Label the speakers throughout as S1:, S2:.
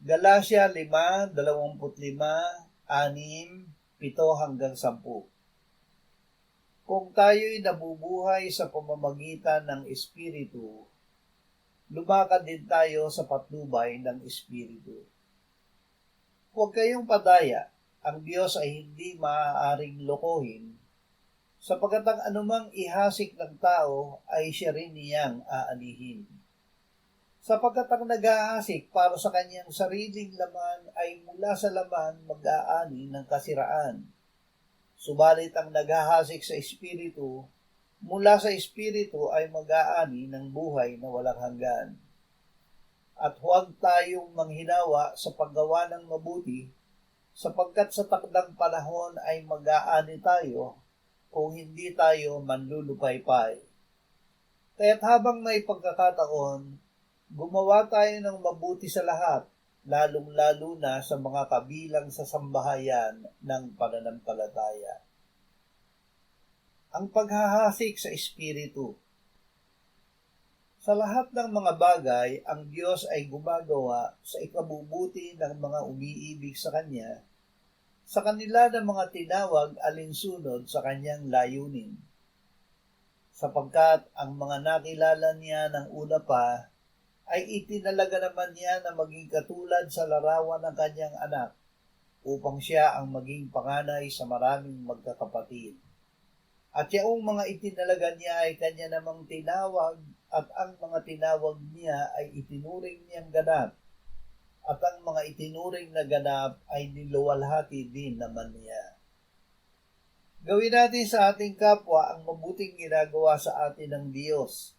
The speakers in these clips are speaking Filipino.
S1: Galatia 5:25, 6, 7 hanggang 10. Kung tayo'y nabubuhay sa pamamagitan ng Espiritu, lumakad din tayo sa patnubay ng Espiritu. Huwag kayong padaya, ang Diyos ay hindi maaaring lokohin, sapagkat ang anumang ihasik ng tao ay siya rin niyang aanihin. Sapagkat ang naghahasik para sa kanyang sariling laman ay mula sa laman mag-aani ng kasiraan. Subalit ang naghahasik sa Espiritu, mula sa Espiritu ay mag-aani ng buhay na walang hanggan. At huwag tayong manghinawa sa paggawa ng mabuti, sapagkat sa takdang panahon ay mag-aani tayo kung hindi tayo manlulupaypay. Kaya't habang may pagkakataon, gumawa tayo ng mabuti sa lahat, lalong-lalo na sa mga kabilang sa sambahayan ng pananampalataya. Ang paghahasik sa Espiritu. Sa lahat ng mga bagay, ang Diyos ay gumagawa sa ikabubuti ng mga umiibig sa Kanya, sa kanila ng mga tinawag alinsunod sa Kanyang layunin. Sapagkat ang mga nakilala niya ng una pa, ay itinalaga naman niya na maging katulad sa larawan ng kanyang anak, upang siya ang maging panganay sa maraming magkakapatid. At yaong mga itinalaga niya ay kanya namang tinawag, at ang mga tinawag niya ay itinuring niyang ganap, at ang mga itinuring na ganap ay niluwalhati din naman niya. Gawin natin sa ating kapwa ang mabuting ginagawa sa atin ng Diyos.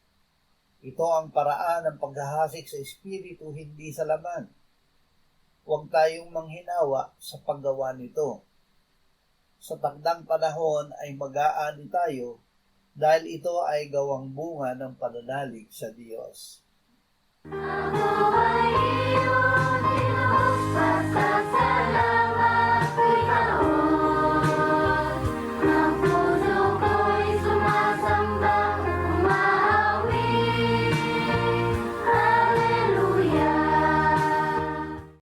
S1: Ito ang paraan ng paghahasik sa Espiritu, hindi sa laman. Huwag tayong manghinawa sa paggawa nito. Sa takdang panahon ay mag-aani tayo dahil ito ay gawang bunga ng pananalig sa Diyos.
S2: Ako ay iyong